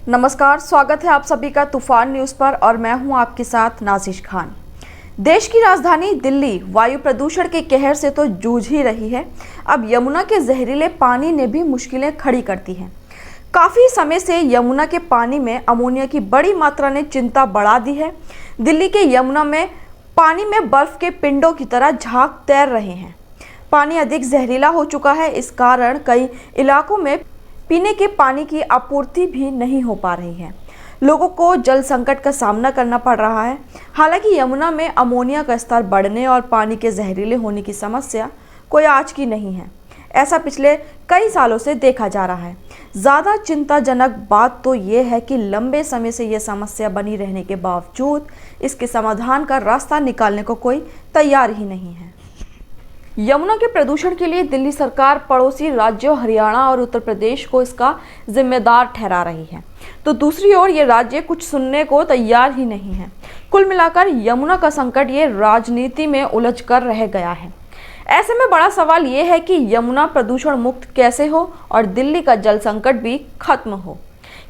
नमस्कार, स्वागत है आप सभी का तूफान न्यूज़ पर और मैं हूं आपके साथ नाजिश खान। देश की राजधानी दिल्ली वायु प्रदूषण के कहर से तो जूझ ही रही है। अब यमुना के जहरीले पानी ने भी मुश्किलें खड़ी कर दी हैं। काफ़ी समय से यमुना के पानी में अमोनिया की बड़ी मात्रा ने चिंता बढ़ा दी है। दिल्ली के यमुना में पानी में बर्फ के पिंडों की तरह झाग तैर रहे हैं। पानी अधिक जहरीला हो चुका है। इस कारण कई इलाकों में पीने के पानी की आपूर्ति भी नहीं हो पा रही है। लोगों को जल संकट का सामना करना पड़ रहा है। हालांकि यमुना में अमोनिया का स्तर बढ़ने और पानी के जहरीले होने की समस्या कोई आज की नहीं है। ऐसा पिछले कई सालों से देखा जा रहा है। ज़्यादा चिंताजनक बात तो ये है कि लंबे समय से यह समस्या बनी रहने के बावजूद इसके समाधान का रास्ता निकालने को कोई तैयार ही नहीं है। यमुना के प्रदूषण के लिए दिल्ली सरकार पड़ोसी राज्यों हरियाणा और उत्तर प्रदेश को इसका जिम्मेदार ठहरा रही है, तो दूसरी ओर ये राज्य कुछ सुनने को तैयार ही नहीं है। कुल मिलाकर यमुना का संकट ये राजनीति में उलझ कर रह गया है। ऐसे में बड़ा सवाल ये है कि यमुना प्रदूषण मुक्त कैसे हो और दिल्ली का जल संकट भी खत्म हो,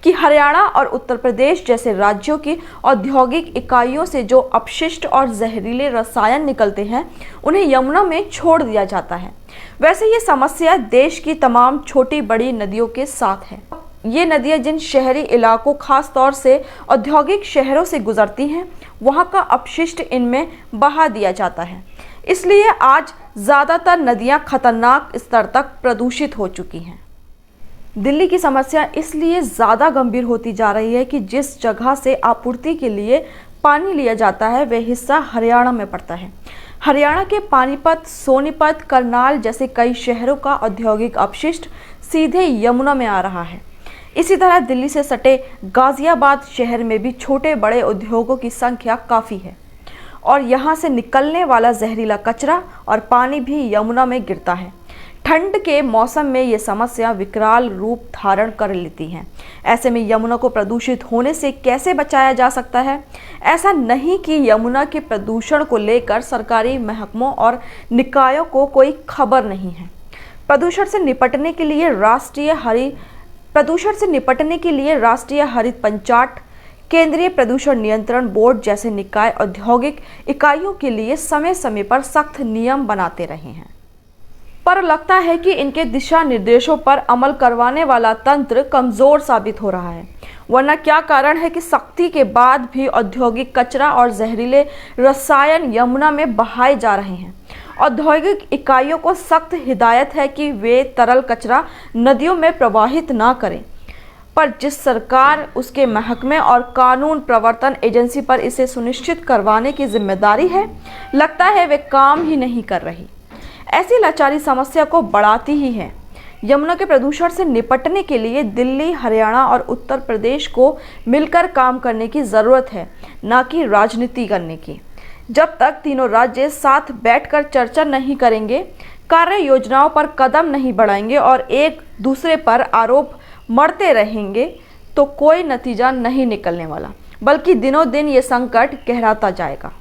कि हरियाणा और उत्तर प्रदेश जैसे राज्यों की औद्योगिक इकाइयों से जो अपशिष्ट और जहरीले रसायन निकलते हैं उन्हें यमुना में छोड़ दिया जाता है। वैसे ये समस्या देश की तमाम छोटी बड़ी नदियों के साथ है। ये नदियाँ जिन शहरी इलाकों खास तौर से औद्योगिक शहरों से गुजरती हैं, वहाँ का अपशिष्ट इनमें बहा दिया जाता है। इसलिए आज ज़्यादातर नदियाँ खतरनाक स्तर तक प्रदूषित हो चुकी हैं। दिल्ली की समस्या इसलिए ज़्यादा गंभीर होती जा रही है कि जिस जगह से आपूर्ति के लिए पानी लिया जाता है वह हिस्सा हरियाणा में पड़ता है। हरियाणा के पानीपत, सोनीपत, करनाल जैसे कई शहरों का औद्योगिक अपशिष्ट सीधे यमुना में आ रहा है। इसी तरह दिल्ली से सटे गाजियाबाद शहर में भी छोटे बड़े उद्योगों की संख्या काफ़ी है और यहाँ से निकलने वाला जहरीला कचरा और पानी भी यमुना में गिरता है। ठंड के मौसम में ये समस्या विकराल रूप धारण कर लेती है। ऐसे में यमुना को प्रदूषित होने से कैसे बचाया जा सकता है? ऐसा नहीं कि यमुना के प्रदूषण को लेकर सरकारी महकमों और निकायों को कोई खबर नहीं है। प्रदूषण से निपटने के लिए राष्ट्रीय हरित पंचाट, केंद्रीय प्रदूषण नियंत्रण बोर्ड जैसे निकाय औद्योगिक इकाइयों के लिए समय समय पर सख्त नियम बनाते रहे हैं, पर लगता है कि इनके दिशा निर्देशों पर अमल करवाने वाला तंत्र कमजोर साबित हो रहा है। वरना क्या कारण है कि सख्ती के बाद भी औद्योगिक कचरा और जहरीले रसायन यमुना में बहाए जा रहे हैं। औद्योगिक इकाइयों को सख्त हिदायत है कि वे तरल कचरा नदियों में प्रवाहित ना करें, पर जिस सरकार, उसके महकमे और कानून प्रवर्तन एजेंसी पर इसे सुनिश्चित करवाने की जिम्मेदारी है, लगता है वे काम ही नहीं कर रही। ऐसी लाचारी समस्या को बढ़ाती ही है। यमुना के प्रदूषण से निपटने के लिए दिल्ली, हरियाणा और उत्तर प्रदेश को मिलकर काम करने की ज़रूरत है, ना कि राजनीति करने की। जब तक तीनों राज्य साथ बैठकर चर्चा नहीं करेंगे, कार्य योजनाओं पर कदम नहीं बढ़ाएंगे और एक दूसरे पर आरोप मढ़ते रहेंगे, तो कोई नतीजा नहीं निकलने वाला, बल्कि दिनों दिन ये संकट गहराता जाएगा।